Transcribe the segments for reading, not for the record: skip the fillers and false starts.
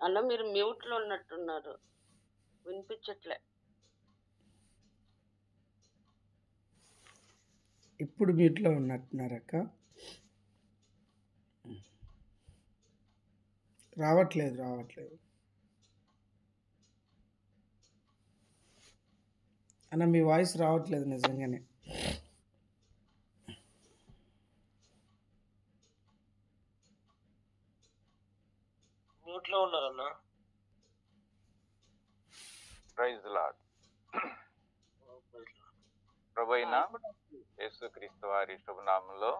అన్న మీరు మ్యూట్లో ఉన్నట్టున్నారు, వినిపించట్లే. ఇప్పుడు మ్యూట్లో ఉన్నట్టున్నారక్క. రావట్లేదు. అన్న మీ వాయిస్ రావట్లేదు నిజంగానే. మ్యూట్లో ఉన్నారన్నా. Praise lord. ప్రభువైన యేసుక్రీస్తు వారి శుభనామంలో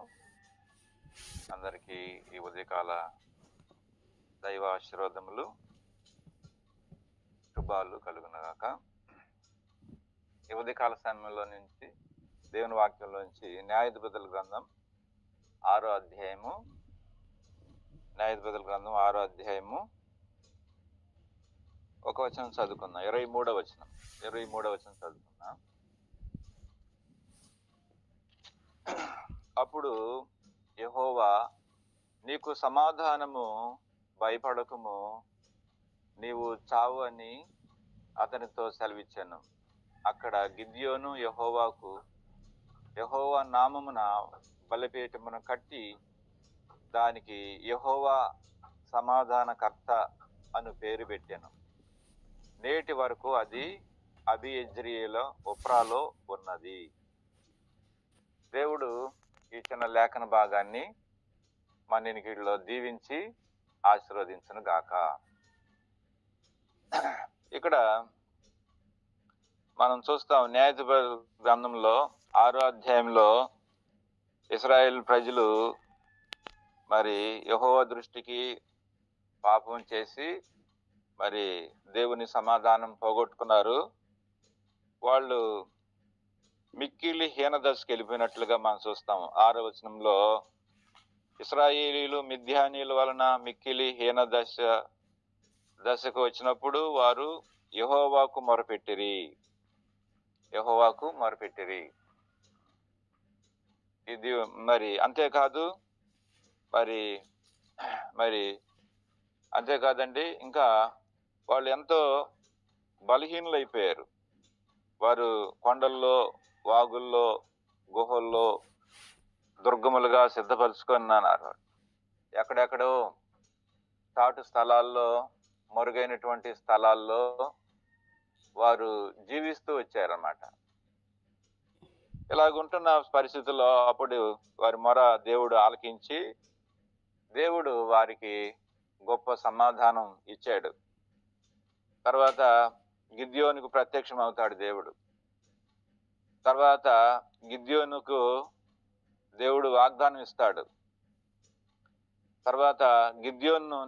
అందరికీ ఈ ఉదయకాల దైవ ఆశీర్వాదములు, శుభాలు కలుగునగాక. ఈ ఉదయకాల సమయంలో నుంచి దేవుని వాక్యంలో నుంచి న్యాయాధిపతుల గ్రంథం 6వ అధ్యాయము, న్యాయాధిపతుల గ్రంథం 6వ అధ్యాయము ఒక వచనం చదువుకుందాం. 23వ వచనం చదువుకుందాం. అప్పుడు యెహోవా, నీకు సమాధానము, భయపడకము, నీవు చావు అని అతనితో సెలవిచ్చాను. అక్కడ గిద్యోను యెహోవా నామమున బలిపీఠమును కట్టి దానికి యెహోవా సమాధానకర్త అను పేరు పెట్టాను. నేటి వరకు అది అబీయెజ్రీయుల ఒఫ్రాలో ఉన్నది. దేవుడు ఈ చిన్న లేఖన భాగాన్ని మన వినికిడిలో దీవించి ఆశీర్వదించును గాక. ఇక్కడ మనం చూస్తాం, న్యాయాధిపతుల గ్రంథంలో 6వ అధ్యాయంలో ఇశ్రాయేల్ ప్రజలు మరి యెహోవా దృష్టికి పాపం చేసి మరి దేవుని సమాధానం పోగొట్టుకున్నారు. వాళ్ళు మిక్కిలి హీనదశకు వెళ్ళిపోయినట్లుగా మనం చూస్తాం. 6వ వచనంలో ఇశ్రాయేలీలు మిద్యానీయుల వలన మిక్కిలి దశకు వచ్చినప్పుడు వారు యెహోవాకు మొరపెట్టిరి. ఇది మరి అంతేకాదు, మరి అంతేకాదండి, ఇంకా వాళ్ళు ఎంతో బలహీనులు అయిపోయారు. వారు కొండల్లో, వాగుల్లో, గుహల్లో దుర్గములుగా సిద్ధపరచుకున్నారు. ఎక్కడెక్కడో తాటు స్థలాల్లో, మరుగైనటువంటి స్థలాల్లో వారు జీవిస్తూ వచ్చారన్నమాట. ఇలాగుంటున్న పరిస్థితుల్లో అప్పుడు వారి మొర దేవుడు ఆలకించి దేవుడు వారికి గొప్ప సమాధానం ఇచ్చాడు. తర్వాత గిద్యోనుకు ప్రత్యక్షం అవుతాడు దేవుడు. తర్వాత గిద్యోనుకు దేవుడు వాగ్దానం ఇస్తాడు. తర్వాత గిద్యోను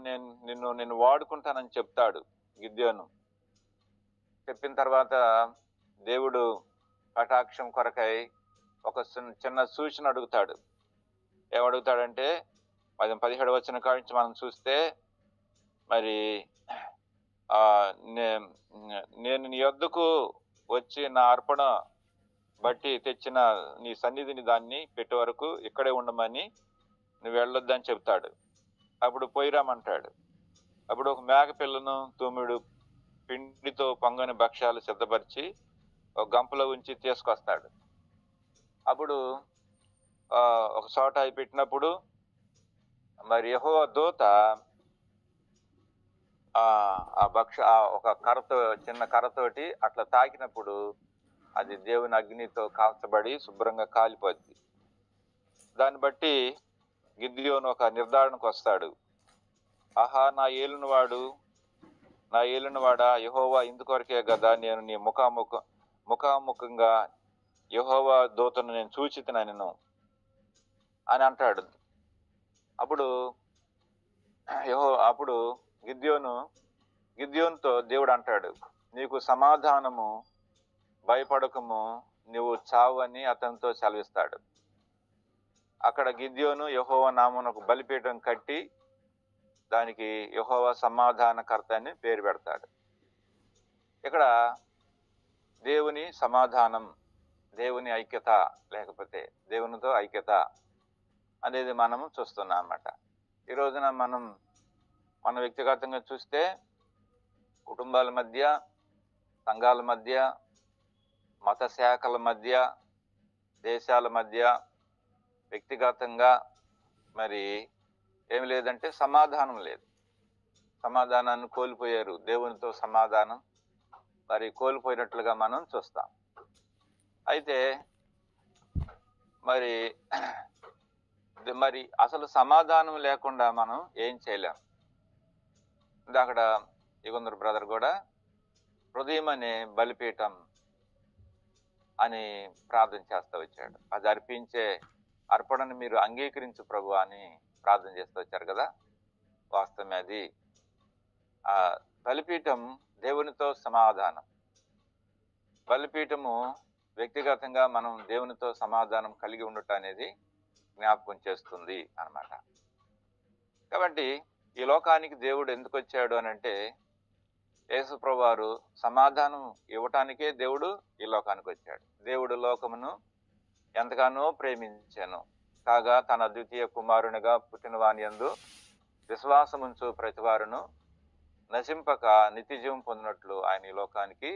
నిన్ను వాడుకుంటానని చెప్తాడు. గిద్యోను చెప్పిన తర్వాత దేవుడు కటాక్షం కొరకై ఒక చిన్న సూచన అడుగుతాడు. ఏమడుగుతాడంటే 17వ వచనం కాడి నుంచి మనం చూస్తే, మరి నేను నీ యొద్దకు వచ్చి నా అర్పణ బట్టి తెచ్చిన నీ సన్నిధిని దాన్ని పెట్టే వరకు ఇక్కడే ఉండమని, నువ్వు వెళ్ళొద్దని చెప్తాడు. అప్పుడు పోయిరామంటాడు. అప్పుడు ఒక మేక పిల్లను, తూమిడు పిండితో పొంగని భక్ష్యాలు సిద్ధపరిచి ఒక గంపలో ఉంచి తీసుకొస్తాడు. అప్పుడు ఒక చోట అవి పెట్టినప్పుడు మరి యెహోవా దూత ఒక చిన్న కర్రతోటి అట్లా తాకినప్పుడు అది దేవుని అగ్నితో కాల్చబడి శుభ్రంగా కాలిపోద్ది. దాన్ని బట్టి గిద్యోను ఒక నిర్ధారణకు వస్తాడు. ఆహా, నా ఏలునవాడా యెహోవా, ఇందుకొరకే కదా నేను నీ ముఖాముఖంగా యెహోవా దూతను నేను చూచితినను అని అంటాడు. అప్పుడు గిద్యోనుతో దేవుడు అంటాడు, నీకు సమాధానము, భయపడకము, నువ్వు చావు అని అతనితో సెలవిస్తాడు. అక్కడ గిద్యోను యెహోవా నామమునకు బలిపీఠం కట్టి దానికి యెహోవా సమాధానకర్త అని పేరు పెడతాడు. ఇక్కడ దేవుని సమాధానం, దేవుని ఐక్యత, లేకపోతే దేవునితో ఐక్యత అనేది మనం చూస్తున్నాం అన్నమాట. ఈ రోజున మన వ్యక్తిగతంగా చూస్తే కుటుంబాల మధ్య, సంఘాల మధ్య, మత శాఖల మధ్య, దేశాల మధ్య, వ్యక్తిగతంగా మరి ఏమి లేదంటే సమాధానం లేదు. సమాధానాన్ని కోల్పోయారు. దేవునితో సమాధానం మరి కోల్పోయినట్లుగా మనం చూస్తాం. అయితే మరి మరి అసలు సమాధానం లేకుండా మనం ఏం చేయలేం. అక్కడ యుగంధర్ బ్రదర్ కూడా హృదయం అనే బలిపీఠం అని ప్రార్థన చేస్తూ వచ్చాడు. అది అర్పించే అర్పణను మీరు అంగీకరించు ప్రభు అని ప్రార్థన చేస్తూ వచ్చారు కదా. వాస్తవమే అది. ఆ బలిపీఠం దేవునితో సమాధానం. బలిపీఠము వ్యక్తిగతంగా మనం దేవునితో సమాధానం కలిగి ఉండటం అనేది జ్ఞాపకం చేస్తుంది అన్నమాట. కాబట్టి ఈ లోకానికి దేవుడు ఎందుకు వచ్చాడు అని అంటే, యేసు ప్రభువారు సమాధానం ఇవ్వటానికే దేవుడు ఈ లోకానికి వచ్చాడు. దేవుడు లోకమును ఎంతగానో ప్రేమించాను కాగా తన అద్వితీయ కుమారునిగా పుట్టిన వాని యందు విశ్వాసముంచు ప్రతివారును నశింపక నిత్యజీవం పొందినట్లు ఆయన ఈ లోకానికి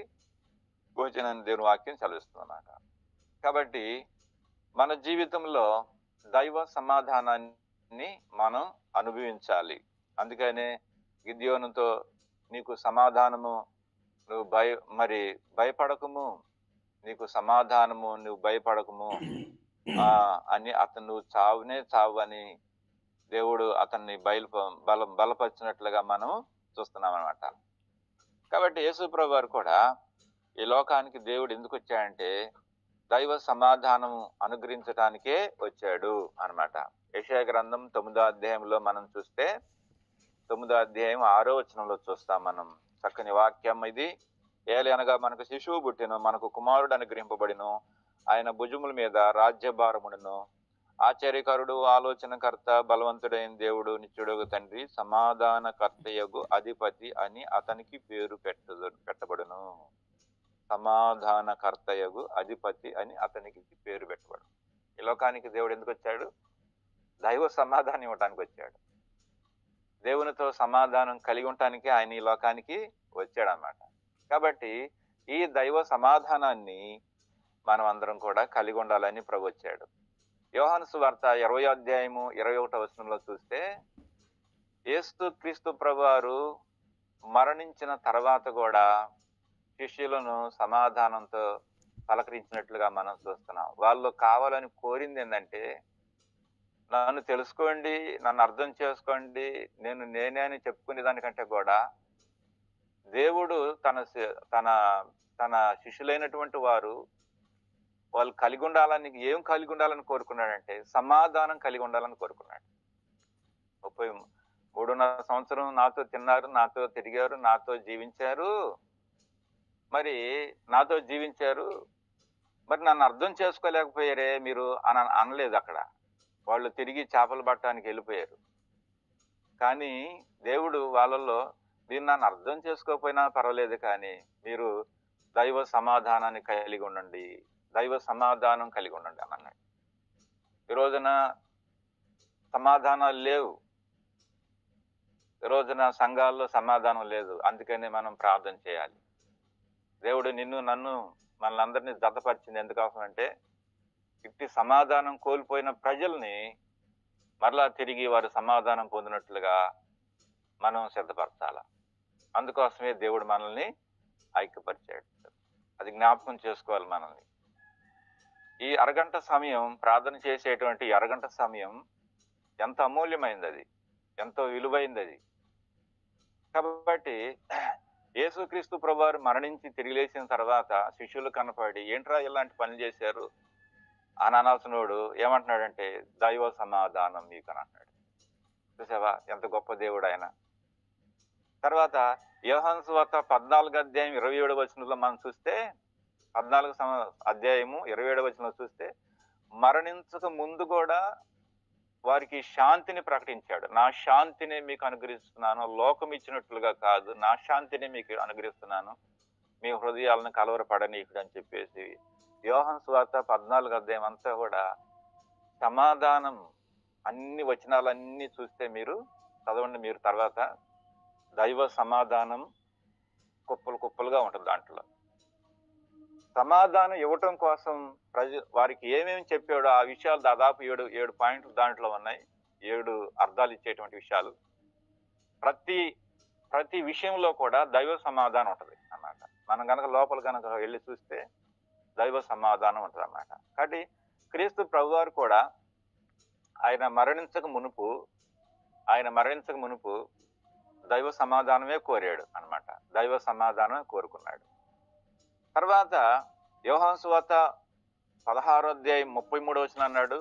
వచ్చానని దేవుని వాక్యం చదివిస్తున్నమాట. కాబట్టి మన జీవితంలో దైవ సమాధానాన్ని మనం అనుభవించాలి. అందుకనే గిద్యోనుతో నీకు సమాధానము, నువ్వు భయపడకము, నీకు సమాధానము, నువ్వు భయపడకము అని అతను నువ్వు చావునే చావు అని దేవుడు అతన్ని బలపరిచినట్లుగా మనం చూస్తున్నాం అన్నమాట. కాబట్టి యేసు ప్రభు వారు కూడా ఈ లోకానికి దేవుడు ఎందుకు వచ్చాడంటే దైవ సమాధానం అనుగ్రహించటానికే వచ్చాడు అన్నమాట. యెషయా గ్రంథం 9వ అధ్యాయంలో మనం చూస్తే 9వ అధ్యాయం 6వ వచనంలో చూస్తాం మనం. చక్కని వాక్యం ఇది. ఏలి అనగా మనకు శిశువు పుట్టెను, మనకు కుమారుడు అనుగ్రహింపబడిను, ఆయన భుజముల మీద రాజ్యభారముడును. ఆశ్చర్యకరుడు, ఆలోచనకర్త, బలవంతుడైన దేవుడు, నిత్యుడగు తండ్రి, సమాధానకర్తయగు అధిపతి అని అతనికి పేరు పెట్టబడును. సమాధానకర్తయగు అధిపతి అని అతనికి పేరు పెట్టబడు. ఈ లోకానికి దేవుడు ఎందుకు వచ్చాడు? దైవ సమాధానం ఇవ్వటానికి వచ్చాడు. దేవునితో సమాధానం కలిగి ఉండటానికి ఆయన ఈ లోకానికి వచ్చాడు అన్నమాట. కాబట్టి ఈ దైవ సమాధానాన్ని మనం అందరం కూడా కలిగి ఉండాలని ప్రభు వచ్చాడు. యోహాను సువార్త 20వ అధ్యాయము 21వ వచనంలో చూస్తే యేసు క్రీస్తు ప్రభువారు మరణించిన తర్వాత కూడా శిష్యులను సమాధానంతో పలకరించినట్లుగా మనం చూస్తున్నాం. వాళ్ళు కావాలని కోరింది ఏంటంటే, నన్ను తెలుసుకోండి, నన్ను అర్థం చేసుకోండి, నేనే అని చెప్పుకునే దానికంటే కూడా దేవుడు తన శిష్యులైనటువంటి వారు వాళ్ళు కలిగి ఉండాలని, ఏం కలిగి ఉండాలని కోరుకున్నాడంటే సమాధానం కలిగి ఉండాలని కోరుకున్నాడు. 33.5 సంవత్సరం నాతో తిన్నారు, నాతో తిరిగారు, నాతో జీవించారు, మరి నన్ను అర్థం చేసుకోలేకపోయారే మీరు అని అనలేదు. అక్కడ వాళ్ళు తిరిగి చేపలు పట్టడానికి వెళ్ళిపోయారు. కానీ దేవుడు వాళ్ళల్లో మీరు నన్ను అర్థం చేసుకోకపోయినా పర్వాలేదు, కానీ మీరు దైవ సమాధానాన్ని కలిగి ఉండండి, దైవ సమాధానం కలిగి ఉండండి అని అన్నాడు. ఈ రోజున సమాధానాలు లేవు. ఈ రోజున సంఘాల్లో సమాధానం లేదు. అందుకని మనం ప్రార్థన చేయాలి. దేవుడు మనల్ని అందరినీ జతపరిచింది ఎందుకోసం అంటే, ఇట్టి సమాధానం కోల్పోయిన ప్రజల్ని మరలా తిరిగి వారు సమాధానం పొందినట్లుగా మనం సిద్ధపరచాల. అందుకోసమే దేవుడు మనల్ని ఐక్యపరిచాడు. అది జ్ఞాపకం చేసుకోవాలి మనల్ని. ఈ అరగంట సమయం, ప్రార్థన చేసేటువంటి అరగంట సమయం ఎంత అమూల్యమైంది, అది ఎంతో విలువైంది అది. కాబట్టి యేసుక్రీస్తు ప్రభువారు మరణించి తిరిగి లేచిన తర్వాత శిష్యులు కనపడి ఏంట్రా ఇలాంటి పనులు చేశారు అని అనాల్సినోడు ఏమంటున్నాడంటే దైవ సమాధానం మీకు అని అంటున్నాడు. చూసావా ఎంత గొప్ప దేవుడు ఆయన. తర్వాత యోహాను సువార్త 14వ అధ్యాయం 27వ వచనంలో మనం చూస్తే, 14వ అధ్యాయము 27వ వచనంలో చూస్తే, మరణించక ముందు కూడా వారికి శాంతిని ప్రకటించాడు. నా శాంతిని మీకు అనుగ్రహిస్తున్నాను, లోకం ఇచ్చినట్లుగా కాదు, నా శాంతిని మీకు అనుగ్రహిస్తున్నాను, మీ హృదయాలను కలవరపడనీయుడు అని చెప్పేసి యోహాను సువార్త 14వ అధ్యాయం అంతా కూడా సమాధానం, అన్ని వచనాలన్నీ చూస్తే మీరు చదవండి, మీరు తర్వాత దైవ సమాధానం కుప్పలు కుప్పలుగా ఉంటుంది. దాంట్లో సమాధానం ఇవ్వటం కోసం వారికి ఏమేమి చెప్పాడో ఆ విషయాలు దాదాపు 7 పాయింట్లు దాంట్లో ఉన్నాయి. 7 అర్థాలు ఇచ్చేటువంటి విషయాలు. ప్రతి విషయంలో కూడా దైవ సమాధానం ఉంటుంది అన్నమాట. మనం కనుక లోపల కనుక వెళ్ళి చూస్తే దైవ సమాధానం ఉంటుంది అన్నమాట. కాబట్టి క్రీస్తు ప్రభువారు కూడా ఆయన మరణించక మునుపు దైవ సమాధానమే కోరాడు అన్నమాట. దైవ సమాధానమే కోరుకున్నాడు. తర్వాత యోహాను సువార్త 16:33 అన్నాడు,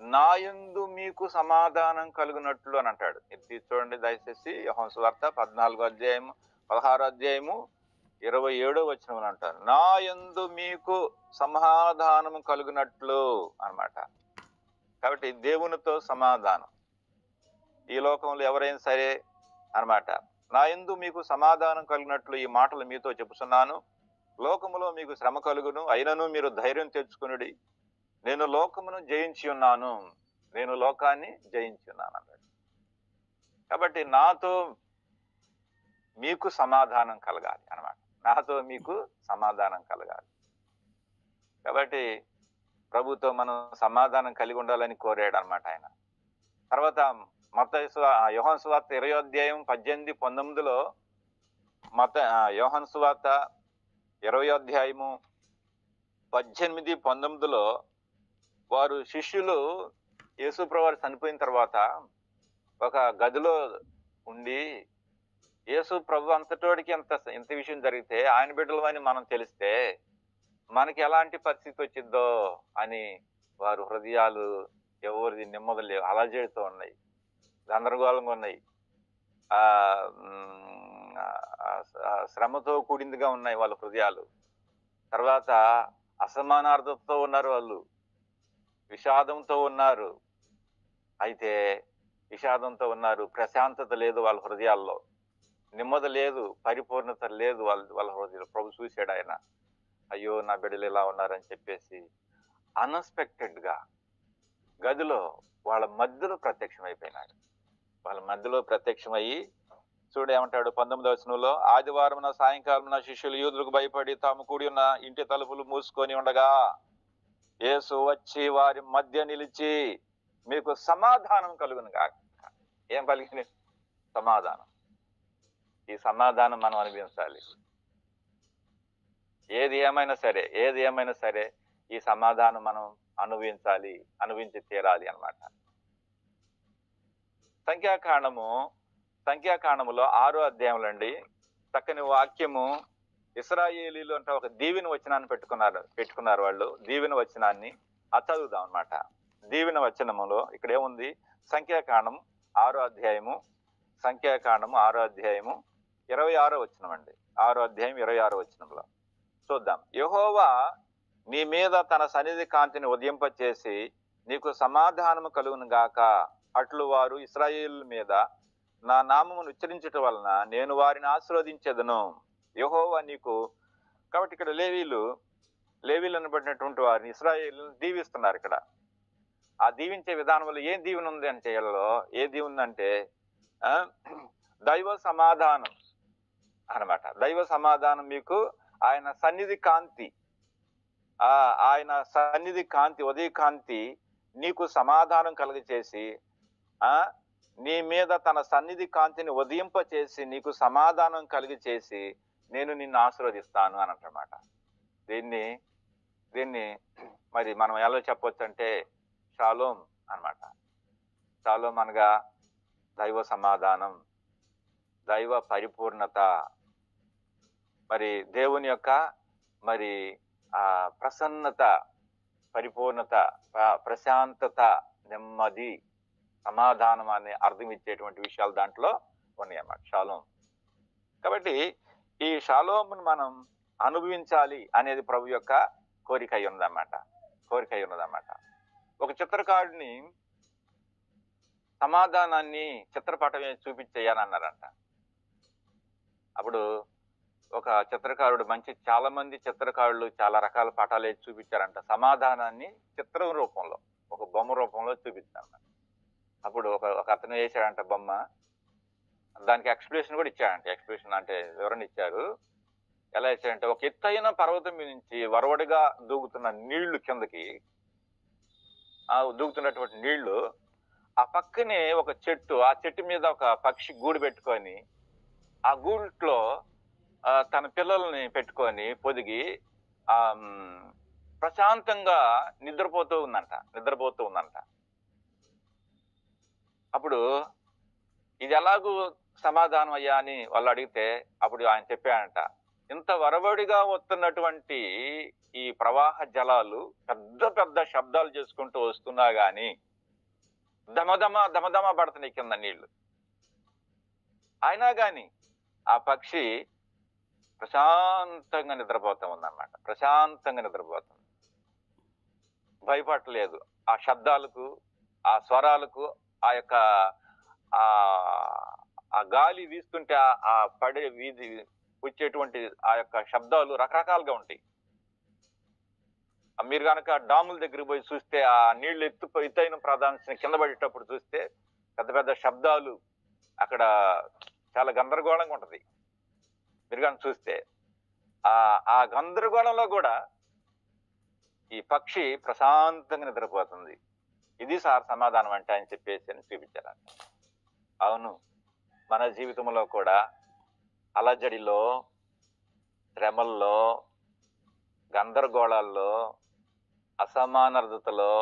నా యందు మీకు సమాధానం కలుగునట్లు అని అంటాడు. ఇది చూడండి దయచేసి. యోహాను సువార్త 16:27 అంటారు, నా యందు మీకు సమాధానం కలుగునట్లు అన్నమాట. కాబట్టి దేవునితో సమాధానం. ఈ లోకంలో ఎవరైనా సరే అన్నమాట, నా యందు మీకు సమాధానం కలిగినట్లు ఈ మాటలు మీతో చెప్పుచున్నాను. లోకములో మీకు శ్రమ కలుగును, అయినను మీరు ధైర్యం తెచ్చుకునుడి, నేను లోకమును జయించి ఉన్నాను, నేను లోకాన్ని జయించి ఉన్నాను అన్నాడు. కాబట్టి నాతో మీకు సమాధానం కలగాలి అన్నమాట. నాతో మీకు సమాధానం కలగాలి. కాబట్టి ప్రభుతో మనం సమాధానం కలిగి ఉండాలని కోరాడు అన్నమాట ఆయన. తర్వాత యోహాను సువార్త 20:18-19 యోహాను సువార్త 20:18-19 వారు శిష్యులు యేసు ప్రభువారు చనిపోయిన తర్వాత ఒక గదిలో ఉండి యేసు ప్రభు అంతటోడికి ఎంత విషయం జరిగితే ఆయన బిడ్డలమని మనం తెలిస్తే మనకి ఎలాంటి పరిస్థితి వచ్చిందో అని వారు హృదయాలు ఎవరిది నెమ్మది లేవు, అలజడితో ఉన్నాయి, గందరగోళంగా ఉన్నాయి, శ్రమతో కూడిందిగా ఉన్నాయి వాళ్ళ హృదయాలు. తర్వాత అసమానార్థంతో ఉన్నారు, వాళ్ళు విషాదంతో ఉన్నారు. అయితే విషాదంతో ఉన్నారు, ప్రశాంతత లేదు వాళ్ళ హృదయాల్లో, నెమ్మది లేదు, పరిపూర్ణత లేదు వాళ్ళ హృదయాలు. ప్రభు చూశాడు ఆయన, అయ్యో నా బిడ్డలు ఇలా ఉన్నారని చెప్పేసి అన్ఎక్స్పెక్టెడ్ గా గదిలో వాళ్ళ మధ్యలో ప్రత్యక్షమైపోయినాడు. వాళ్ళ మధ్యలో ప్రత్యక్షమయ్యి చూడు ఏమంటాడు 19వ వచనంలో, ఆదివారం సాయంకాలం శిష్యులు యూదులకు భయపడి తాము కూడి ఉన్న ఇంటి తలుపులు మూసుకొని ఉండగా యేసు వచ్చి వారి మధ్య నిలిచి మీకు సమాధానం కలుగును గాక. ఏం కలిగింది? సమాధానం. ఈ సమాధానం మనం అనుభవించాలి. ఏది ఏమైనా సరే ఈ సమాధానం మనం అనుభవించి తీరాలి అన్నమాట. సంఖ్యాకాండములో 6వ అధ్యాయంలో అండి చక్కని వాక్యము. ఇశ్రాయేలీలు అంటే ఒక దీవెన వచనాన్ని పెట్టుకున్నారు వాళ్ళు. దీవెన వచనాన్ని చదువుదాం అన్నమాట. దీవెన వచనములో ఇక్కడ ఏముంది? సంఖ్యాకాండం 6వ అధ్యాయము 26వ వచనం అండి. 6వ అధ్యాయం 26వ వచనంలో చూద్దాం. యెహోవా నీ మీద తన సన్నిధి కాంతిని ఉదయింపచేసి నీకు సమాధానము కలుగును గాక. అట్లు వారు ఇశ్రాయేలు మీద నా నామమును ఉచ్చరించటం వలన నేను వారిని ఆశీర్వదించెదను. యెహోవా నీకు. కాబట్టి ఇక్కడ లేవీలు అనబడినటువంటి వారిని ఇశ్రాయేలును దీవిస్తున్నారు. ఇక్కడ ఆ దీవించే విధానంలో ఏం దీవెన ఉంది అంటే, ఏ దీవెన అంటే దైవ సమాధానం అన్నమాట. దైవ సమాధానం మీకు ఆయన సన్నిధి కాంతి ఉదయ కాంతి నీకు సమాధానం కలుగచేసి నీ మీద తన సన్నిధి కాంతిని ఉదయింపచేసి నీకు సమాధానం కలిగచేసి నేను నిన్ను ఆశీర్వదిస్తాను అని అంటమాట. దీన్ని మరి మనం ఎలా చెప్పొచ్చు అంటే షాలోం అన్నమాట. షాలోం అనగా దైవ సమాధానం, దైవ పరిపూర్ణత, మరి దేవుని యొక్క మరి ప్రసన్నత, పరిపూర్ణత, ప్రశాంతత, నెమ్మది, సమాధానం అనే అర్థం ఇచ్చేటువంటి విషయాలు దాంట్లో ఉన్నాయన్నమాట. షాలోం. కాబట్టి ఈ షాలోమును మనం అనుభవించాలి అనేది ప్రభు యొక్క కోరిక అయి ఉన్నదన్నమాట. ఒక చిత్రకారుడిని సమాధానాన్ని చిత్రపటమే చూపించేయాలన్నారంట. అప్పుడు ఒక చిత్రకారుడు చాలా మంది చిత్రకారులు చాలా రకాల పటాలు వేసి చూపించారంట. సమాధానాన్ని చిత్రం రూపంలో, ఒక బొమ్మ రూపంలో చూపించారన్నమాట. అప్పుడు ఒక అతను వేసాడంట బొమ్మ. దానికి ఎక్స్ప్లెనేషన్ కూడా ఇచ్చాడంటే, ఎక్స్ప్లెనేషన్ అంటే వివరణ ఇచ్చారు. ఎలా ఇచ్చారంటే, ఒక ఎత్తైన పర్వతం మీద నుంచి వరవడిగా దూకుతున్న నీళ్లు కిందకి, ఆ దూకుతున్నటువంటి నీళ్లు, ఆ పక్కనే ఒక చెట్టు, ఆ చెట్టు మీద ఒక పక్షి గూడు పెట్టుకొని, ఆ గూట్లో తన పిల్లల్ని పెట్టుకొని పొదిగి ప్రశాంతంగా నిద్రపోతూ ఉందంట. అప్పుడు ఇది ఎలాగూ సమాధానం అయ్యా అని వాళ్ళు అడిగితే, అప్పుడు ఆయన చెప్పాడంట, ఇంత వరవడిగా వస్తున్నటువంటి ఈ ప్రవాహ జలాలు పెద్ద పెద్ద శబ్దాలు చేసుకుంటూ వస్తున్నా గాని దమదమ పడుతున్నాయి కింద నీళ్లు. అయినా గాని ఆ పక్షి ప్రశాంతంగా నిద్రపోతూ ఉందన్నమాట. ప్రశాంతంగా నిద్రపోతుంది, భయపడలేదు. ఆ శబ్దాలకు, ఆ స్వరాలకు, ఆ యొక్క ఆ గాలి వీస్తుంటే ఆ పడే వీధి వచ్చేటువంటి ఆ యొక్క శబ్దాలు రకరకాలుగా ఉంటాయి. మీరు కనుక డాముల దగ్గరికి పోయి చూస్తే, ఆ నీళ్లు ఎత్తైన ప్రధాన కింద పడేటప్పుడు చూస్తే పెద్ద పెద్ద శబ్దాలు, అక్కడ చాలా గందరగోళంగా ఉంటది. మీరు కనుక చూస్తే ఆ గందరగోళంలో కూడా ఈ పక్షి ప్రశాంతంగా నిద్రపోతుంది. ఇది సార్ సమాధానం అంటే అని చెప్పేసి అని చూపించారు. అవును, మన జీవితంలో కూడా అలజడిలో, శ్రమల్లో, గందరగోళాల్లో, అసమానతలో,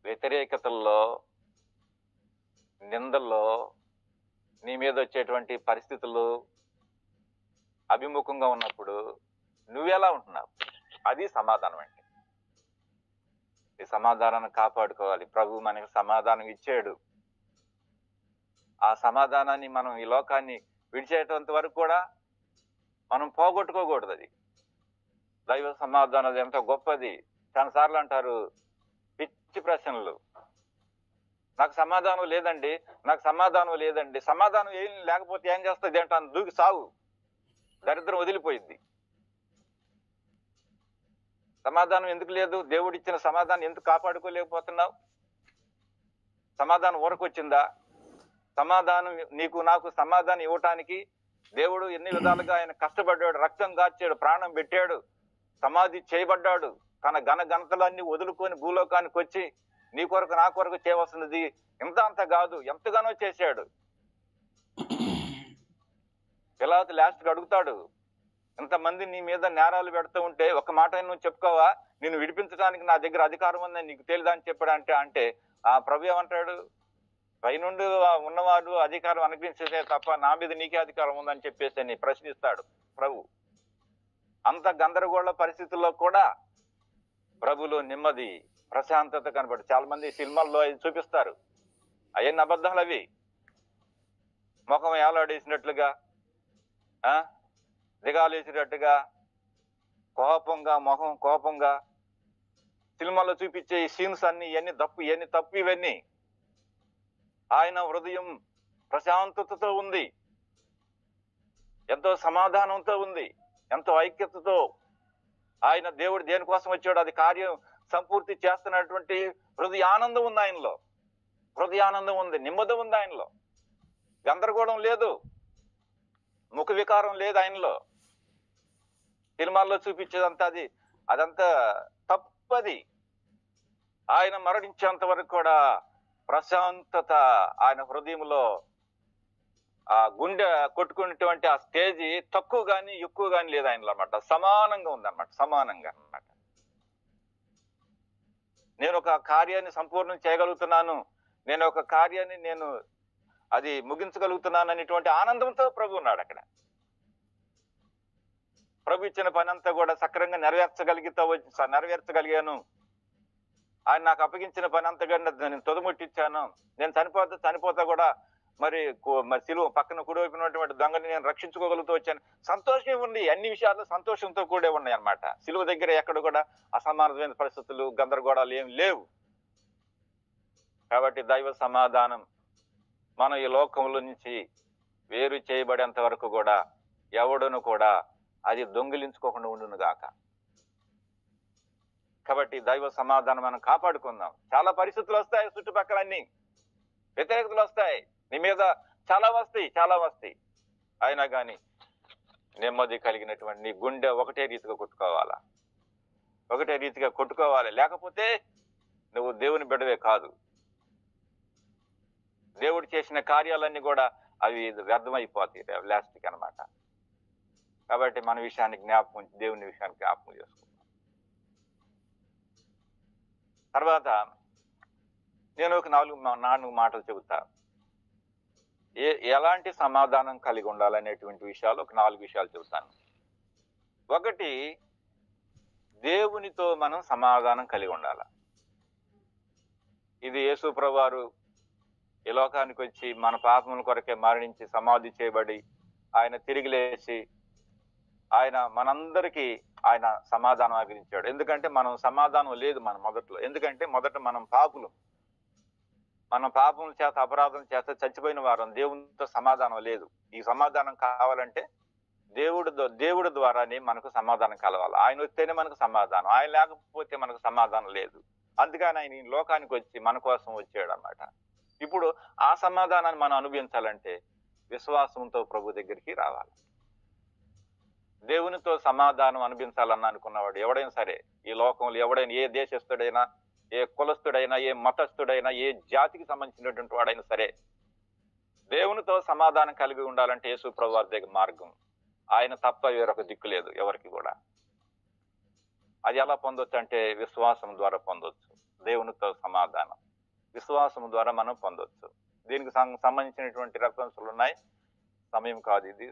వ్యతిరేకతల్లో, నిందల్లో, నీ మీద వచ్చేటువంటి పరిస్థితులు అభిముఖంగా ఉన్నప్పుడు నువ్వెలా ఉంటున్నావు? అది సమాధానం అంటే. ఈ సమాధానాన్ని కాపాడుకోవాలి. ప్రభు మనకి సమాధానం ఇచ్చాడు. ఆ సమాధానాన్ని మనం ఈ లోకాన్ని విడిచేటంత వరకు కూడా మనం పోగొట్టుకోకూడదు. అది దైవ సమాధానం అది ఎంతో గొప్పది. చాలాసార్లు అంటారు పిచ్చి ప్రశ్నలు, నాకు సమాధానం లేదండి, నాకు సమాధానం లేదండి. సమాధానం ఏం లేకపోతే ఏం చేస్తుంది అంటాను, దూకి సాగు, దరిద్రం వదిలిపోయింది. సమాధానం ఎందుకు లేదు? దేవుడిచ్చిన సమాధానం ఎందుకు కాపాడుకోలేకపోతున్నావు? సమాధానం ఊరకొచ్చిందా? సమాధానం నీకు నాకు సమాధానం ఇవ్వటానికి దేవుడు ఎన్ని విధాలుగా ఆయన కష్టపడ్డాడు, రక్తం గార్చాడు, ప్రాణం పెట్టాడు, సమాధి చేయబడ్డాడు, తన ఘనతలన్నీ వదులుకొని భూలోకానికి వచ్చి నీ కొరకు నా కొరకు చేయవలసినది ఇంత అంత కాదు, ఎంతగానో చేశాడు. పిలాతు లాస్ట్కి అడుగుతాడు, ఇంతమంది నీ మీద నేరాలు పెడుతూ ఉంటే ఒక మాట నువ్వు చెప్పుకోవా? నిన్ను విడిపించడానికి నా దగ్గర అధికారం ఉందని నీకు తెలియదా అని చెప్పాడంటే, అంటే ఆ ప్రభు ఏమంటాడు, పైనుండి ఉన్నవాడు అధికారం అనిపించేసే తప్ప నా మీద నీకే అధికారం ఉందని చెప్పేసి అని ప్రశ్నిస్తాడు ప్రభు. అంత గందరగోళ పరిస్థితుల్లో కూడా ప్రభులో నెమ్మది, ప్రశాంతత కనబడి. చాలా మంది సినిమాల్లో అది చూపిస్తారు, అవన్నీ అబద్ధాలు. అవి ముఖం ఏలాడేసినట్లుగా, దిగాలేసినట్టుగా, ముఖం కోపంగా సినిమాలో చూపించే ఈ సీన్స్ అన్ని ఇవన్నీ తప్పు ఇవన్నీ. ఆయన హృదయం ప్రశాంతతతో ఉంది, ఎంతో సమాధానంతో ఉంది, ఎంతో ఐక్యతతో. ఆయన దేవుడు దేనికోసం వచ్చాడు అది కార్యం సంపూర్తి చేస్తున్నటువంటి హృదయ ఆనందం ఉంది ఆయనలో. హృదయ ఆనందం ఉంది, నెమ్మది ఉంది ఆయనలో. గందరగోళం లేదు, ముఖ వికారం లేదు ఆయనలో. సినిమాల్లో చూపించేదంతా అదంతా తప్పది. ఆయన మరణించేంత వరకు కూడా ప్రశాంతత ఆయన హృదయంలో, ఆ గుండె కొట్టుకునేటువంటి ఆ స్టేజీ తక్కువ గాని ఎక్కువ గాని లేదు ఆయనలో అన్నమాట. సమానంగా ఉందన్నమాట, సమానంగా అన్నమాట. నేను ఒక కార్యాన్ని సంపూర్ణం చేయగలుగుతున్నాను, నేను ఒక కార్యాన్ని అది ముగించగలుగుతున్నాను అనేటువంటి ఆనందంతో ప్రభు ఉన్నాడు అక్కడ. ప్రభు ఇచ్చిన పని అంతా కూడా సక్రంగా నెరవేర్చగలిగాను. ఆయన నాకు అప్పగించిన పని అంతగా నేను తొదముట్టించాను. నేను చనిపోతా కూడా మరి సిలువ పక్కన కుడివైపునటువంటి దొంగని నేను రక్షించుకోగలుగుతూ వచ్చాను. సంతోషం ఉంది, అన్ని విషయాలు సంతోషంతో కూడే ఉన్నాయి అన్నమాట. సిలువ దగ్గర ఎక్కడ కూడా అసమానమైన పరిస్థితులు, గందరగోళాలు ఏం లేవు. కాబట్టి దైవ సమాధానం మనం ఈ లోకంలో నుంచి వేరు చేయబడేంత వరకు కూడా ఎవడును కూడా అది దొంగిలించుకోకుండా ఉండును గాక. కాబట్టి దైవ సమాధానం మనం కాపాడుకుందాం. చాలా పరిస్థితులు వస్తాయి, చుట్టుపక్కల అన్ని వ్యతిరేకతలు వస్తాయి, నీ మీద చాలా వస్తాయి. అయినా కానీ నెమ్మది కలిగినటువంటి నీ గుండె ఒకటే రీతిగా కొట్టుకోవాలి. లేకపోతే నువ్వు దేవుని బిడ్డవే కాదు. దేవుడు చేసిన కార్యాలన్నీ కూడా అవి వ్యర్థమైపోతాయి, లాస్ట్కి అనమాట. కాబట్టి మన విషయాన్ని దేవుని విషయాన్ని జ్ఞాపకం చేసుకుంటాం. తర్వాత నేను ఒక 4 మాటలు చెబుతా. ఎలాంటి సమాధానం కలిగి ఉండాలనేటువంటి విషయాలు ఒక 4 విషయాలు చెబుతాను. ఒకటి, దేవునితో మనం సమాధానం కలిగి ఉండాలి. ఇది యేసు ప్రభువారు ఈ లోకానికి వచ్చి మన పాపముల కొరకే మరణించి సమాధి చేయబడి ఆయన తిరిగి లేచి ఆయన మనందరికీ ఆయన సమాధానం ఆగ్రహించాడు. ఎందుకంటే మనం సమాధానం లేదు మన మొదట్లో. ఎందుకంటే మొదట మనం పాపముల చేత అపరాధం చేత చచ్చిపోయిన వారం. దేవునితో సమాధానం లేదు. ఈ సమాధానం కావాలంటే దేవుడి ద్వారానే మనకు సమాధానం కలవాలి. ఆయన వస్తేనే మనకు సమాధానం, ఆయన లేకపోతే మనకు సమాధానం లేదు. అందుకని ఆయన ఈ లోకానికి వచ్చి మన కోసం వచ్చాడు అన్నమాట. ఇప్పుడు ఆ సమాధానాన్ని మనం అనుభవించాలంటే విశ్వాసంతో ప్రభు దగ్గరికి రావాలి. దేవునితో సమాధానం అనిపించాలని అనుకున్నవాడు ఎవడైనా సరే, ఈ లోకంలో ఎవడైనా, ఏ దేశస్థుడైనా, ఏ కులస్థుడైనా, ఏ మతస్థుడైనా, ఏ జాతికి సంబంధించినటువంటి వాడైనా సరే, దేవునితో సమాధానం కలిగి ఉండాలంటే యేసు ప్రభువారి దగ్గర మార్గం. ఆయన తప్ప వేరొక దిక్కు లేదు ఎవరికి కూడా. అది ఎలా పొందొచ్చు అంటే విశ్వాసం ద్వారా పొందొచ్చు. దేవునితో సమాధానం విశ్వాసం ద్వారా మనం పొందొచ్చు. దీనికి సంబంధించినటువంటి రెఫరెన్స్లు ఉన్నాయి. సమయం కాదు, ఇది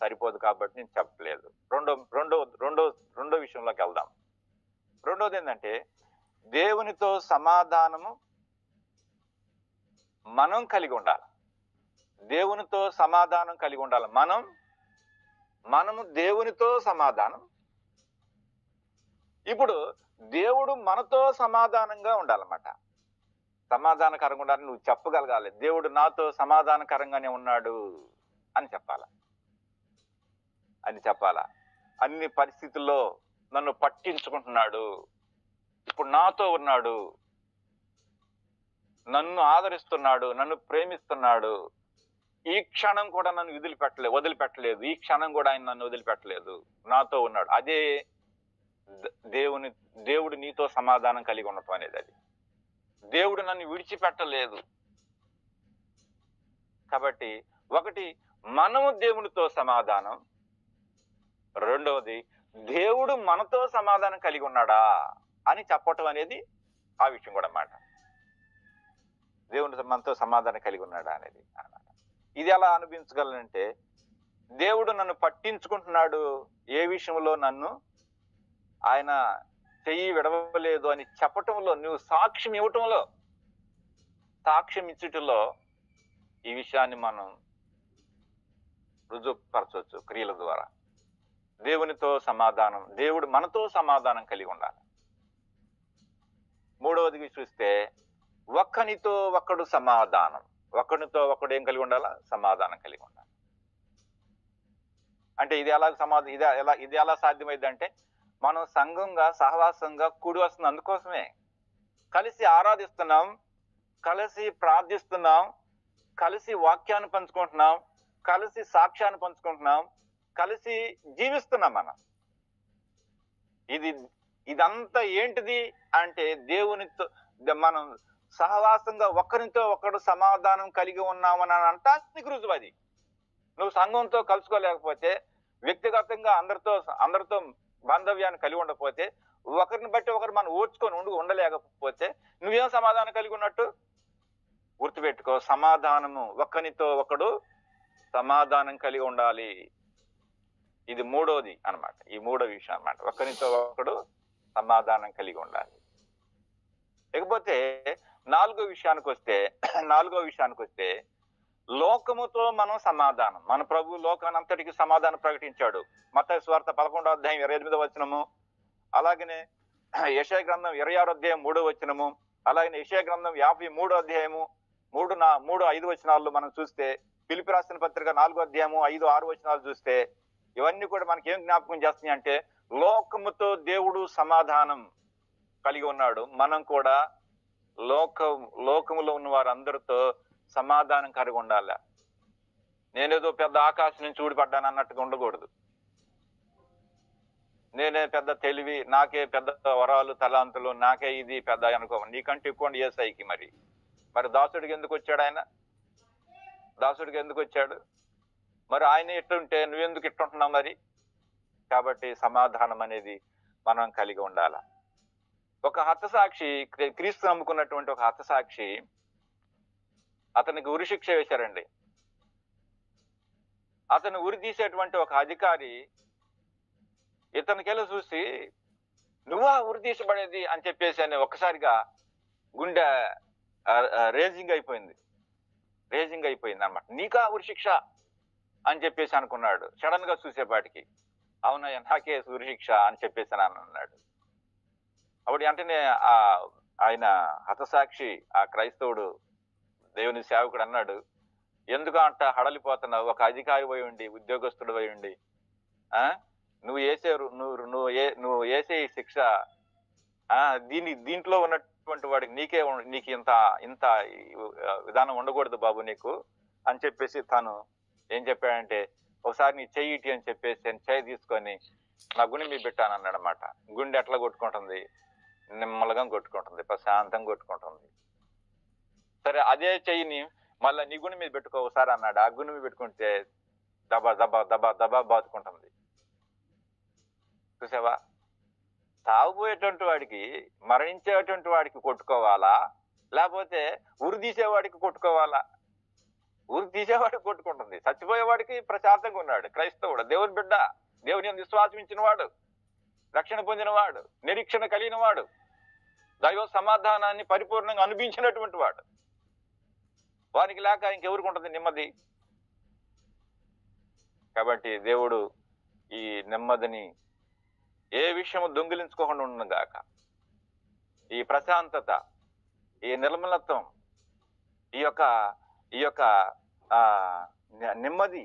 సరిపోదు కాబట్టి నేను చెప్పలేదు. రెండో విషయంలోకి వెళ్దాం. రెండోది ఏంటంటే దేవునితో సమాధానము మనం కలిగి ఉండాలి. దేవునితో సమాధానం కలిగి ఉండాలి. మనము దేవునితో సమాధానం. ఇప్పుడు దేవుడు మనతో సమాధానంగా ఉండాలన్నమాట. సమాధానకరంగా ఉండాలని నువ్వు చెప్పగలగాలి. దేవుడు నాతో సమాధానకరంగానే ఉన్నాడు అని చెప్పాలా. అన్ని పరిస్థితుల్లో నన్ను పట్టించుకుంటున్నాడు, ఇప్పుడు నాతో ఉన్నాడు, నన్ను ఆదరిస్తున్నాడు, నన్ను ప్రేమిస్తున్నాడు. ఈ క్షణం కూడా నన్ను వదిలిపెట్టలేదు. ఈ క్షణం కూడా ఆయన నన్ను వదిలిపెట్టలేదు, నాతో ఉన్నాడు. అదే దేవుడు నీతో సమాధానం కలిగి ఉండటం అనేది. అది దేవుడు నన్ను విడిచిపెట్టలేదు. కాబట్టి ఒకటి, మనము దేవునితో సమాధానం. రెండవది, దేవుడు మనతో సమాధానం కలిగి ఉన్నాడా అని చెప్పటం అనేది ఆ విషయం కూడా అన్నమాట. దేవుడు మనతో సమాధానం కలిగి ఉన్నాడా అనేది అన్నమాట. ఇది ఎలా అనిపించగలనంటే, దేవుడు నన్ను పట్టించుకుంటున్నాడు, ఏ విషయంలో నన్ను ఆయన చెయ్యి విడవలేదు అని చెప్పటంలో, నువ్వు సాక్ష్యం ఇచ్చుటలో ఈ విషయాన్ని మనం రుజువుపరచవచ్చు క్రియల ద్వారా. దేవునితో సమాధానం, దేవుడు మనతో సమాధానం కలిగి ఉండాలి. మూడవది చూస్తే ఒక్కనితో ఒక్కడు సమాధానం. ఒక్కడితో ఒక్కడు ఏం కలిగి ఉండాలా? సమాధానం కలిగి ఉండాలి. అంటే ఇది ఎలా సాధ్యమైందంటే, మనం సంఘంగా సహవాసంగా కూడి వస్తుంది. అందుకోసమే కలిసి ఆరాధిస్తున్నాం, కలిసి ప్రార్థిస్తున్నాం, కలిసి వాక్యాన్ని పంచుకుంటున్నాం, కలిసి సాక్ష్యాన్ని పంచుకుంటున్నాం, కలిసి జీవిస్తున్నాం. ఇదంతా ఏంటిది అంటే, దేవునితో మనం సహవాసంగా ఒకరితో ఒకడు సమాధానం కలిగి ఉన్నామని అంటానికి రుజువు అది. నువ్వు సంఘంతో కలుసుకోలేకపోతే, వ్యక్తిగతంగా అందరితో బాంధవ్యాన్ని కలిగి ఉండకపోతే, ఒకరిని బట్టి ఒకరు మనం ఓర్చుకొని ఉండలేకపోతే నువ్వేం సమాధానం కలిగి ఉన్నట్టు? గుర్తుపెట్టుకో, సమాధానము ఒకరితో ఒకడు సమాధానం కలిగి ఉండాలి. ఇది మూడోది అన్నమాట. ఈ మూడో విషయం అన్నమాట. ఒకరితో ఒకడు సమాధానం కలిగి ఉండాలి. లేకపోతే నాలుగో విషయానికి వస్తే లోకముతో మనం సమాధానం. మన ప్రభు లోకానంతటికి సమాధానం ప్రకటించాడు. మత్తయి సువార్త 11వ అధ్యాయం 28వ వచనము, అలాగనే యెషయా గ్రంథం 26వ అధ్యాయం 3వ వచనము, అలాగనే యెషయా గ్రంథం 53వ అధ్యాయము 3-5 వచనాల్లో మనం చూస్తే, ఫిలిప్పీ రాసిన పత్రిక 4వ అధ్యాయము 5-6 వచనాలు చూస్తే, ఇవన్నీ కూడా మనకి ఏం జ్ఞాపకం చేస్తున్నాయి అంటే, లోకముతో దేవుడు సమాధానం కలిగి ఉన్నాడు. మనం కూడా లోకములో ఉన్న వారందరితో సమాధానం కలిగి ఉండాలి. నేనేదో పెద్ద ఆకాశం నుంచి ఊడిపడ్డాను అన్నట్టుగా ఉండకూడదు. నేనే పెద్ద తెలివి, నాకే పెద్ద వరాలు తలాంతులు, నాకే ఇది పెద్ద అనుకో. నీకంటే ఎక్కువ యేసయ్యకి. మరి దాసుడికి ఎందుకు వచ్చాడు ఆయన? దాసుడికి ఎందుకు వచ్చాడు? మరి ఆయన ఇట్టుంటే నువ్వెందుకు ఇట్టుంటున్నావు మరి? కాబట్టి సమాధానం అనేది మనం కలిగి ఉండాల. ఒక హతసాక్షి, క్రీస్తు నమ్ముకున్నటువంటి ఒక హతసాక్షి, అతనికి ఉరిశిక్ష వేశారండి. అతను ఉరి తీసేటువంటి ఒక అధికారి ఇతనికెళ్ళి చూసి, నువ్వా ఉరి తీసబడేది అని చెప్పేసి అని ఒక్కసారిగా గుండె రేజింగ్ అయిపోయింది అనమాట. నీకా ఉరిశిక్ష అని చెప్పేసి అనుకున్నాడు. సడన్ గా చూసేపాటికి, అవునయ్యా నాకే ఉరిశిక్ష అని చెప్పేసి అని అన్నాడు. అప్పుడు వెంటనే ఆయన హతసాక్షి, ఆ క్రైస్తవుడు దేవుని సేవకుడు అన్నాడు, ఎందుకు అంట హడలిపోతున్నావు? ఒక అధికారి పోయి ఉండి, ఉద్యోగస్తుడు పోయి ఉండి, నువ్వు వేసే ఈ శిక్ష దీంట్లో ఉన్నటువంటి వాడికి నీకు ఇంత విధానం ఉండకూడదు బాబు నీకు అని చెప్పేసి తాను ఏం చెప్పాడంటే, ఒకసారి నీ చెయ్యి ఇటీ అని చెప్పేసి నేను చెయ్యి తీసుకొని నా గుండె మీద పెట్టాను అన్నాడు అనమాట. గుండె ఎట్లా కొట్టుకుంటుంది? నిమ్మలుగా కొట్టుకుంటుంది, ప్రశాంతంగా కొట్టుకుంటుంది. సరే, అదే చెయ్యిని మళ్ళీ నీ గుండె మీద పెట్టుకో ఒకసారి అన్నాడు. ఆ గుండె మీద పెట్టుకుంటే దబా దబా దబా దబా బాదుకుంటుంది. చూసావా? తాగుపోయేటువంటి వాడికి, మరణించేటువంటి వాడికి కొట్టుకోవాలా, లేకపోతే ఉరి తీసేవాడికి కొట్టుకోవాలా? ఉరి తీసేవాడికి కొట్టుకుంటుంది. చచ్చిపోయేవాడికి ప్రశాంతంగా ఉన్నాడు. క్రైస్తవుడు, దేవుని బిడ్డ, దేవుని విశ్వాసం ఇచ్చిన వాడు, రక్షణ పొందినవాడు, నిరీక్షణ కలిగిన వాడు, దైవ సమాధానాన్ని పరిపూర్ణంగా అనుభవించినటువంటి వాడు, వానికి లేక ఇంకెవరికి ఉంటుంది నెమ్మది? కాబట్టి దేవుడు ఈ నెమ్మదిని ఏ విషయము దొంగిలించుకోకుండా ఉండగాక, ఈ ప్రశాంతత, ఈ నిర్మలత్వం, ఈ యొక్క నెమ్మది,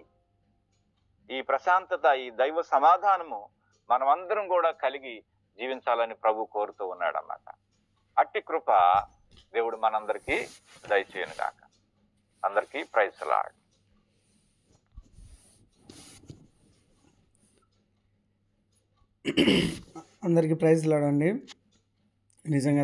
ఈ ప్రశాంతత, ఈ దైవ సమాధానము మనమందరం కూడా కలిగి జీవించాలని ప్రభు కోరుతూ ఉన్నాడు అన్నమాట. అట్టి కృప దేవుడు మనందరికీ దయచేయను గాక. అందరికీ ప్రైజ్ ది లార్డ్. అందరికీ ప్రైజ్ లార్డ్ అండి. నిజంగా